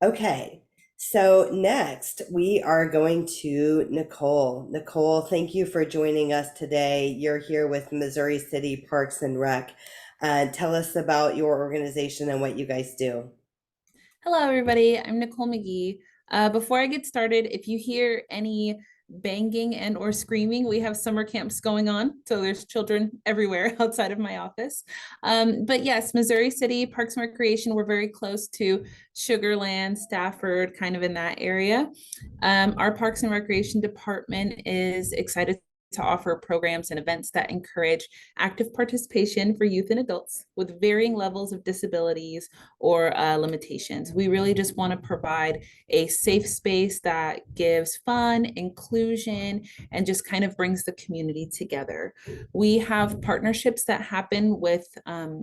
Okay, so next we are going to Nicole. Nicole, thank you for joining us today. You're here with Missouri City Parks and Rec. Tell us about your organization and what you guys do. Hello, everybody. I'm Nicole McGee. Before I get started, if you hear any banging and or screaming, we have summer camps going on, so there's children everywhere outside of my office. But yes, Missouri City Parks and Recreation, we're very close to Sugar Land, Stafford, kind of in that area. Our Parks and Recreation department is excited to offer programs and events that encourage active participation for youth and adults with varying levels of disabilities or limitations. We really just want to provide a safe space that gives fun, inclusion, and just kind of brings the community together. We have partnerships that happen with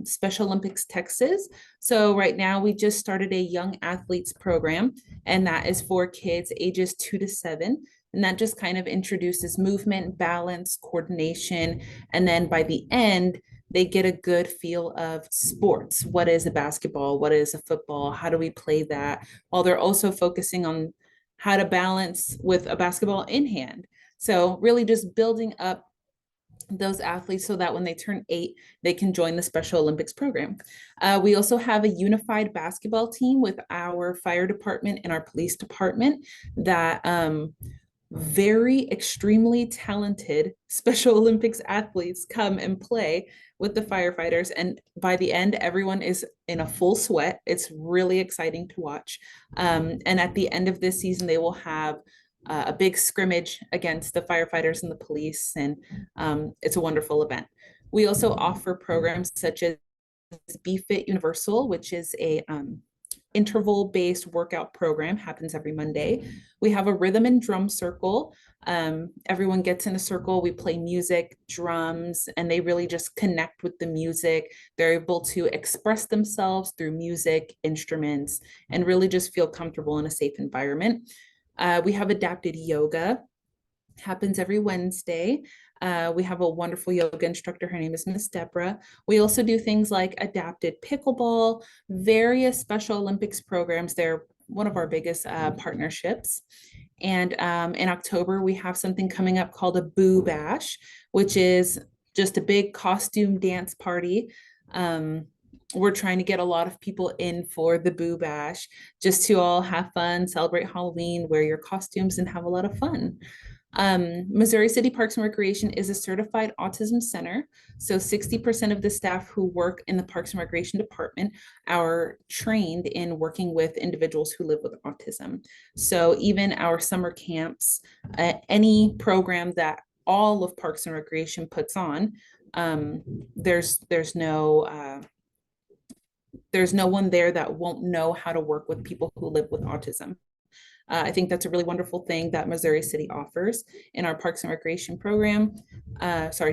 Special Olympics Texas. So right now we just started a young athletes program, and that is for kids ages 2 to 7. And that just kind of introduces movement, balance, coordination. And then by the end, they get a good feel of sports. What is a basketball? What is a football? How do we play that? While they're also focusing on how to balance with a basketball in hand. So really just building up those athletes so that when they turn 8, they can join the Special Olympics program. We also have a unified basketball team with our fire department and our police department that very extremely talented Special Olympics athletes come and play with the firefighters, and by the end everyone is in a full sweat. It's really exciting to watch, and at the end of this season they will have a big scrimmage against the firefighters and the police, and it's a wonderful event. We also offer programs such as BFit Universal, which is a interval-based workout program, happens every Monday. We have a rhythm and drum circle. Everyone gets in a circle, we play music, drums, and they really just connect with the music. They're able to express themselves through music, instruments, and really just feel comfortable in a safe environment. We have adapted yoga, happens every Wednesday. We have a wonderful yoga instructor. Her name is Miss Deborah. We also do things like adapted pickleball, various Special Olympics programs. They're one of our biggest partnerships. And in October, we have something coming up called a Boo Bash, which is just a big costume dance party. We're trying to get a lot of people in for the Boo Bash, just to all have fun, celebrate Halloween, wear your costumes, and have a lot of fun. Missouri City Parks and Recreation is a certified autism center. So 60% of the staff who work in the Parks and Recreation department are trained in working with individuals who live with autism. So even our summer camps, any program that all of Parks and Recreation puts on, there's no one there that won't know how to work with people who live with autism. I think that's a really wonderful thing that Missouri City offers in our Parks and Recreation program,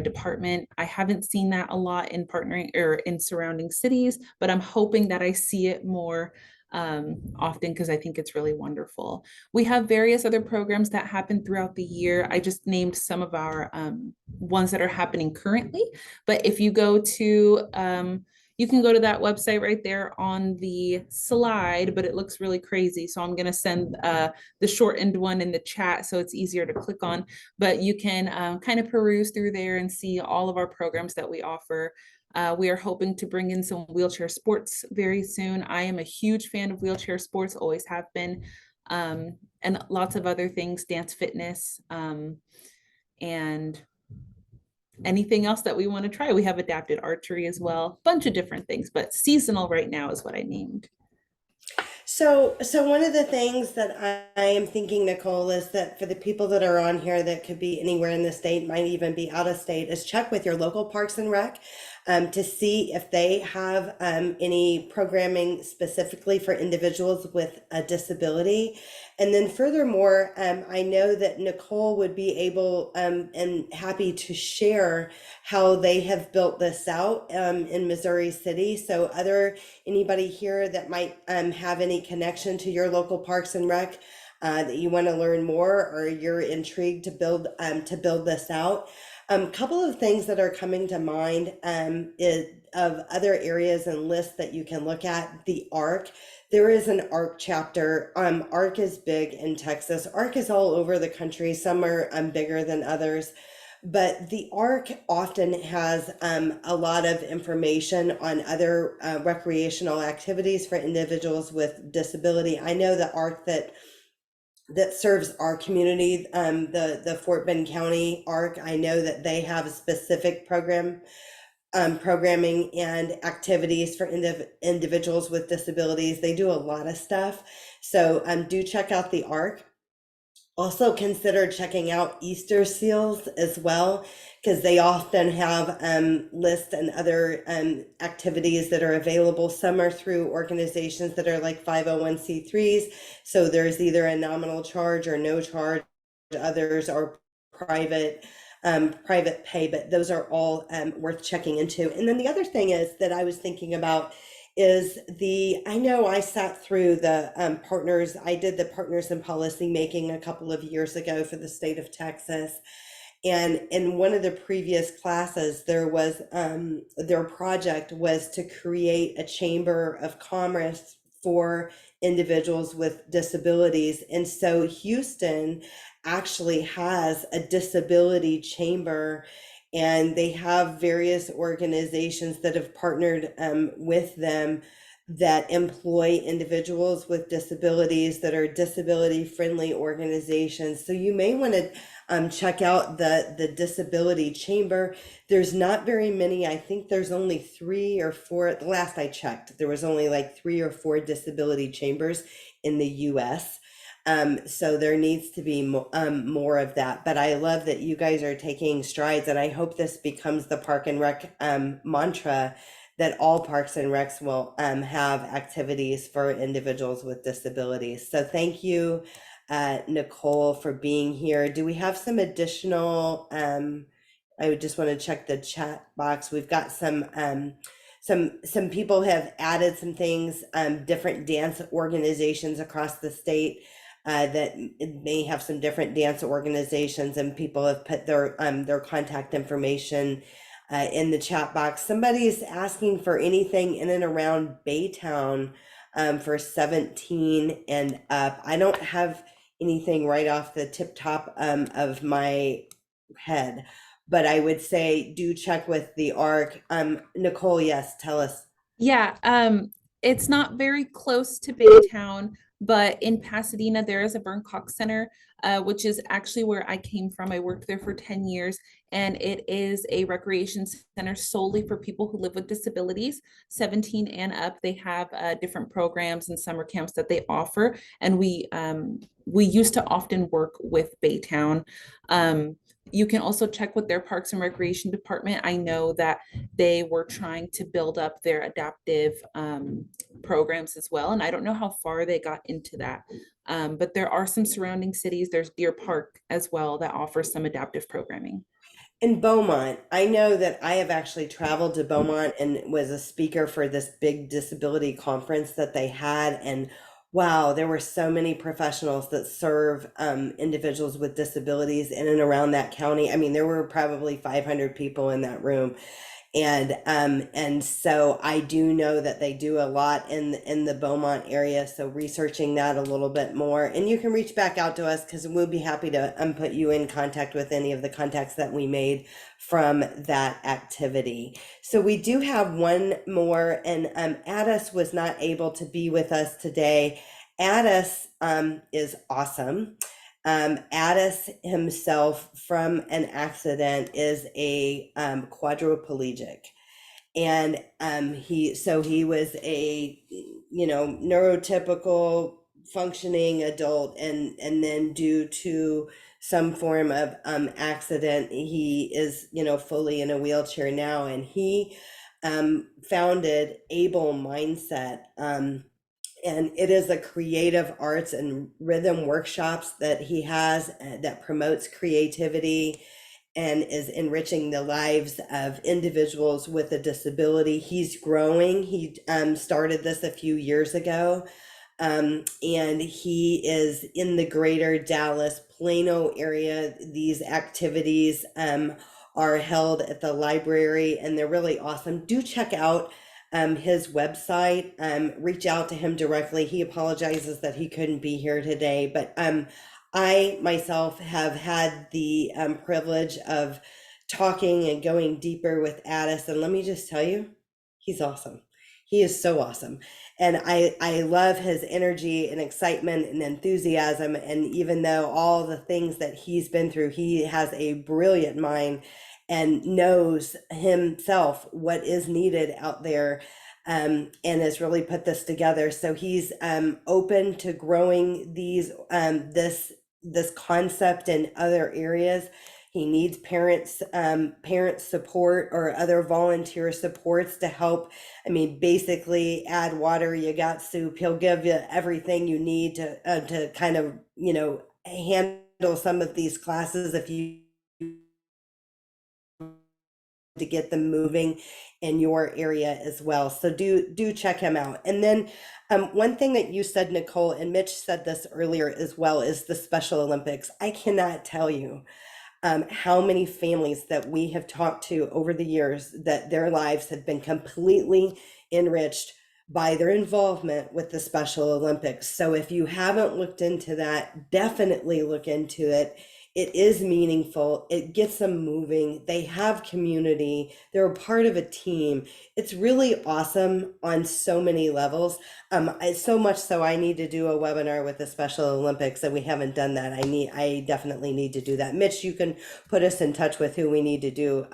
department. I haven't seen that a lot in partnering or in surrounding cities, but I'm hoping that I see it more often because I think it's really wonderful. We have various other programs that happen throughout the year. I just named some of our ones that are happening currently, but if you go to you can go to that website right there on the slide, but it looks really crazy. So I'm going to send the shortened one in the chat so it's easier to click on. But you can kind of peruse through there and see all of our programs that we offer. We are hoping to bring in some wheelchair sports very soon. I am a huge fan of wheelchair sports, always have been, and lots of other things, dance fitness, and anything else that we want to try. We have adapted archery as well, bunch of different things, but seasonal right now is what I named. So one of the things that I am thinking, Nicole, is that for the people that are on here that could be anywhere in the state, might even be out of state, is check with your local Parks and Rec to see if they have any programming specifically for individuals with a disability. And then furthermore, I know that Nicole would be able and happy to share how they have built this out in Missouri City. So anybody here that might have any connection to your local Parks and Rec that you want to learn more, or you're intrigued to build this out. Couple of things that are coming to mind is of other areas and lists that you can look at. The ARC, there is an ARC chapter. ARC is big in Texas. ARC is all over the country. Some are bigger than others. But the ARC often has a lot of information on other recreational activities for individuals with disability. I know the ARC that serves our community, the Fort Bend County ARC, I know that they have a specific programming and activities for individuals with disabilities. They do a lot of stuff. So do check out the ARC. Also consider checking out Easter Seals as well, because they often have lists and other activities that are available. Some are through organizations that are like 501c3s, so there's either a nominal charge or no charge. Others are private pay, but those are all worth checking into. And then the other thing is that I was thinking about is I know I sat through the partners. I did the partners in policy making a couple of years ago for the state of Texas. And in one of the previous classes, there was their project was to create a chamber of commerce for individuals with disabilities. And so Houston actually has a disability chamber, and they have various organizations that have partnered with them that employ individuals with disabilities, that are disability friendly organizations. So you may want to check out the disability chamber. There's not very many. I think there's only 3 or 4. The last I checked, there was only like 3 or 4 disability chambers in the US. So there needs to be more of that. But I love that you guys are taking strides, and I hope this becomes the Park and Rec mantra, that all Parks and Recs will have activities for individuals with disabilities. So thank you, Nicole, for being here. Do we have some additional, I would just want to check the chat box. We've got some people have added some things, different dance organizations across the state that may have some different dance organizations, and people have put their contact information in the chat box. Somebody's asking for anything in and around Baytown for 17 and up. I don't have anything right off the tip top of my head. But I would say do check with the ARC. Nicole, yes, tell us. Yeah, it's not very close to Baytown, but in Pasadena, there is a Burn Cox Center, which is actually where I came from. I worked there for 10 years, and it is a recreation center solely for people who live with disabilities, 17 and up. They have different programs and summer camps that they offer, and we used to often work with Baytown. You can also check with their Parks and Recreation Department. I know that they were trying to build up their adaptive programs as well. And I don't know how far they got into that. But there are some surrounding cities. There's Deer Park as well that offers some adaptive programming. In Beaumont, I know that I have actually traveled to Beaumont and was a speaker for this big disability conference that they had. And wow, there were so many professionals that serve individuals with disabilities in and around that county. I mean, there were probably 500 people in that room. And so I do know that they do a lot in the Beaumont area. So researching that a little bit more, and you can reach back out to us because we'll be happy to put you in contact with any of the contacts that we made from that activity. So we do have one more, and Addis was not able to be with us today. Addis is awesome. Addis himself from an accident is a quadriplegic, and he was a neurotypical functioning adult, and then due to some form of accident, he is fully in a wheelchair now, and he founded Able Mindset. And it is a creative arts and rhythm workshops that he has that promotes creativity and is enriching the lives of individuals with a disability. He's growing. He started this a few years ago, and he is in the greater Dallas, Plano area. These activities are held at the library, and they're really awesome. Do check out his website. Reach out to him directly. He apologizes that he couldn't be here today, but I myself have had the privilege of talking and going deeper with Addis, and let me just tell you, he's awesome. He is so awesome. And I love his energy and excitement and enthusiasm. And even though all the things that he's been through, he has a brilliant mind and knows himself what is needed out there, and has really put this together. So he's open to growing this concept in other areas. He needs parent support or other volunteer supports to help. I mean, basically, add water, you got soup. He'll give you everything you need to kind of handle some of these classes if you to get them moving in your area as well. So do check him out. And then one thing that you said, Nicole, and Mitch said this earlier as well, is the Special Olympics. I cannot tell you how many families that we have talked to over the years that their lives have been completely enriched by their involvement with the Special Olympics. So if you haven't looked into that, definitely look into it. It is meaningful. It gets them moving. They have community. They're a part of a team. It's really awesome on so many levels. So much so I need to do a webinar with the Special Olympics, and we haven't done that. I definitely need to do that. Mitch, you can put us in touch with who we need to do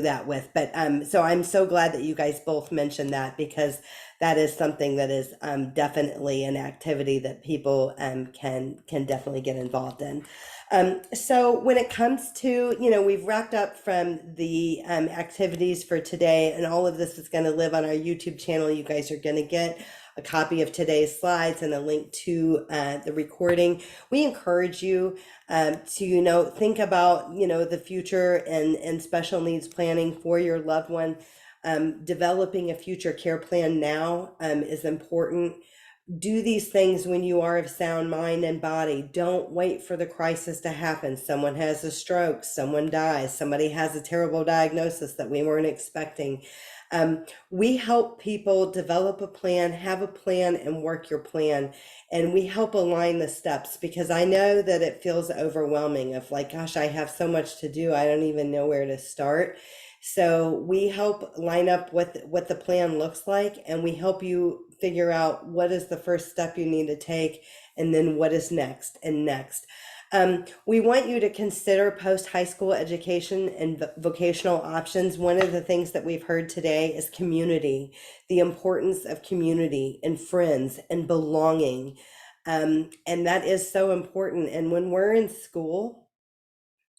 that with. But so I'm so glad that you guys both mentioned that, because that is something that is definitely an activity that people can definitely get involved in. So when it comes to, we've wrapped up from the activities for today, and all of this is going to live on our YouTube channel. You guys are going to get a copy of today's slides and a link to the recording. We encourage you to, think about, the future and special needs planning for your loved one. Developing a future care plan now is important. Do these things when you are of sound mind and body. Don't wait for the crisis to happen. Someone has a stroke, someone dies, somebody has a terrible diagnosis that we weren't expecting. We help people develop a plan, have a plan, and work your plan. And we help align the steps, because I know that it feels overwhelming of like, gosh, I have so much to do. I don't even know where to start. So we help line up what the plan looks like, and we help you figure out what is the first step you need to take, and then what is next and next. We want you to consider post-high school education and vocational options. One of the things that we've heard today is community, the importance of community and friends and belonging. And that is so important. And when we're in school,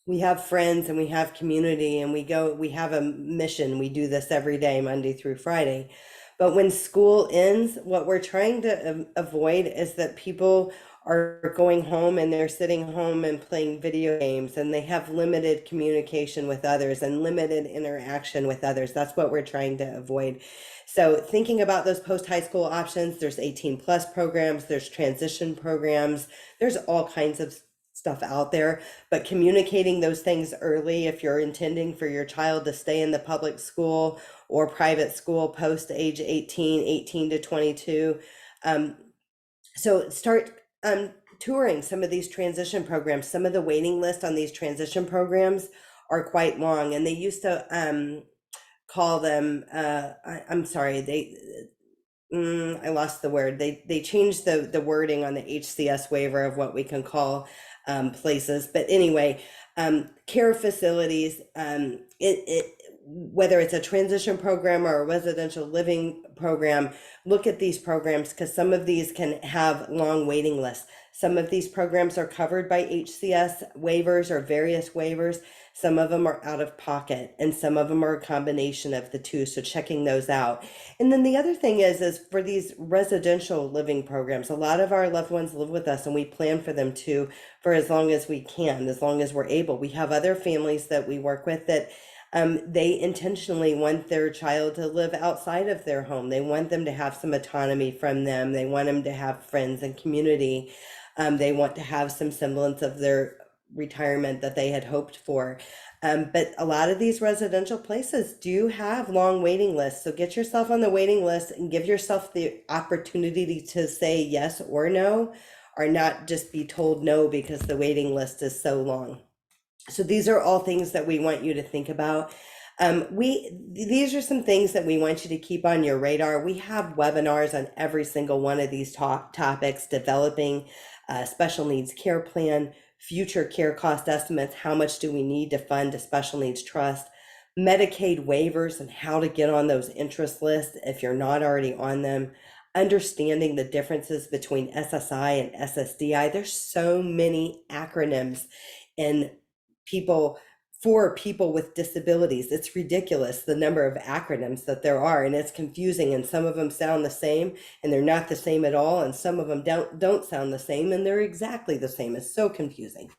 we have friends and we have community, and we have a mission. We do this every day, Monday through Friday. But when school ends, what we're trying to avoid is that people are going home and they're sitting home and playing video games, and they have limited communication with others and limited interaction with others. That's what we're trying to avoid. So thinking about those post-high school options, there's 18 plus programs, there's transition programs, there's all kinds of stuff out there, but communicating those things early if you're intending for your child to stay in the public school or private school post age 18 to 22. So start touring some of these transition programs. Some of the waiting list on these transition programs are quite long, and they used to call them, I'm sorry, I lost the word. They changed the wording on the HCS waiver of what we can call places. But anyway, care facilities, whether it's a transition program or a residential living program, look at these programs, because some of these can have long waiting lists. Some of these programs are covered by HCS waivers or various waivers. Some of them are out of pocket, and some of them are a combination of the two. So checking those out. And then the other thing is for these residential living programs, a lot of our loved ones live with us, and we plan for them to for as long as we can, as long as we're able. We have other families that we work with that they intentionally want their child to live outside of their home. They want them to have some autonomy from them. They want them to have friends and community. They want to have some semblance of their retirement that they had hoped for. But a lot of these residential places do have long waiting lists. So get yourself on the waiting list and give yourself the opportunity to say yes or no, or not just be told no because the waiting list is so long. So these are all things that we want you to think about. These are some things that we want you to keep on your radar. We have webinars on every single one of these topics: developing a special needs care plan, future care cost estimates, how much do we need to fund a special needs trust, Medicaid waivers and how to get on those interest lists if you're not already on them, understanding the differences between SSI and SSDI. There's so many acronyms and for people with disabilities. It's ridiculous the number of acronyms that there are, and it's confusing, and some of them sound the same and they're not the same at all, and some of them don't sound the same and they're exactly the same. It's so confusing.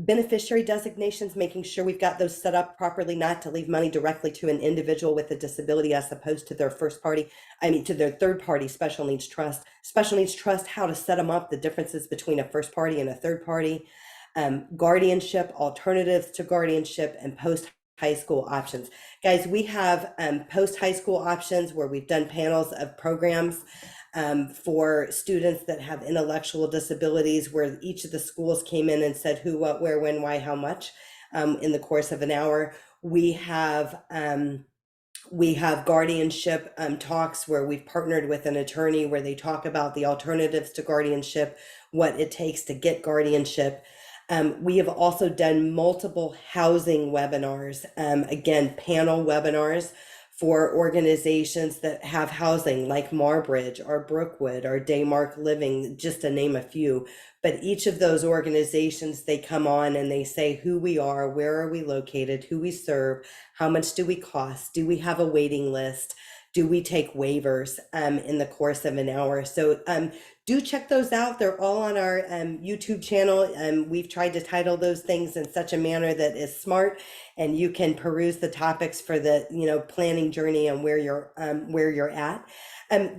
Beneficiary designations, making sure we've got those set up properly, not to leave money directly to an individual with a disability as opposed to their to their third party special needs trust. Special needs trust, how to set them up, the differences between a first party and a third party. Guardianship, alternatives to guardianship, and post high school options. Guys, we have post high school options where we've done panels of programs for students that have intellectual disabilities, where each of the schools came in and said who, what, where, when, why, how much in the course of an hour. We have guardianship talks where we've partnered with an attorney where they talk about the alternatives to guardianship, what it takes to get guardianship. We have also done multiple housing webinars, again, panel webinars for organizations that have housing like Marbridge or Brookwood or Daymark Living, just to name a few. But each of those organizations, they come on and they say who we are, where are we located, who we serve, how much do we cost, do we have a waiting list, do we take waivers in the course of an hour? So do check those out. They're all on our YouTube channel. We've tried to title those things in such a manner that is smart, and you can peruse the topics for the planning journey and where you're at.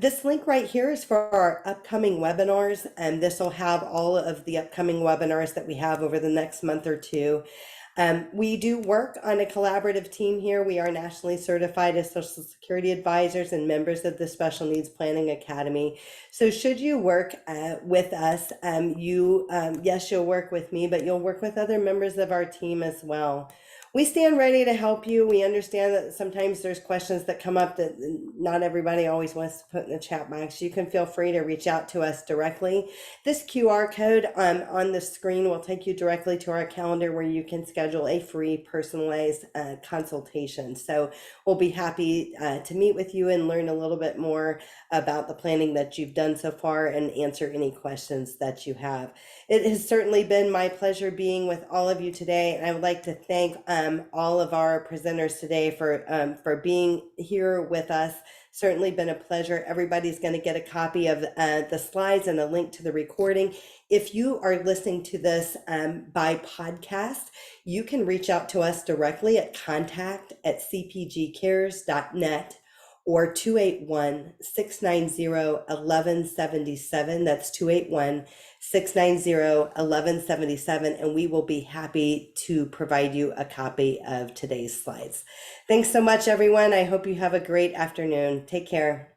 This link right here is for our upcoming webinars, and this will have all of the upcoming webinars that we have over the next month or two. We do work on a collaborative team here. We are nationally certified as Social Security advisors and members of the Special Needs Planning Academy. So should you work with us, yes, you'll work with me, but you'll work with other members of our team as well. We stand ready to help you. We understand that sometimes there's questions that come up that not everybody always wants to put in the chat box. You can feel free to reach out to us directly. This QR code on the screen will take you directly to our calendar where you can schedule a free personalized consultation. So we'll be happy to meet with you and learn a little bit more about the planning that you've done so far and answer any questions that you have. It has certainly been my pleasure being with all of you today, and I would like to thank all of our presenters today for being here with us. Certainly been a pleasure. Everybody's going to get a copy of the slides and a link to the recording. If you are listening to this by podcast, you can reach out to us directly at contact@cpgcares.net or 281-690-1177. That's 281-690-1177, and we will be happy to provide you a copy of today's slides. Thanks so much, everyone. I hope you have a great afternoon. Take care.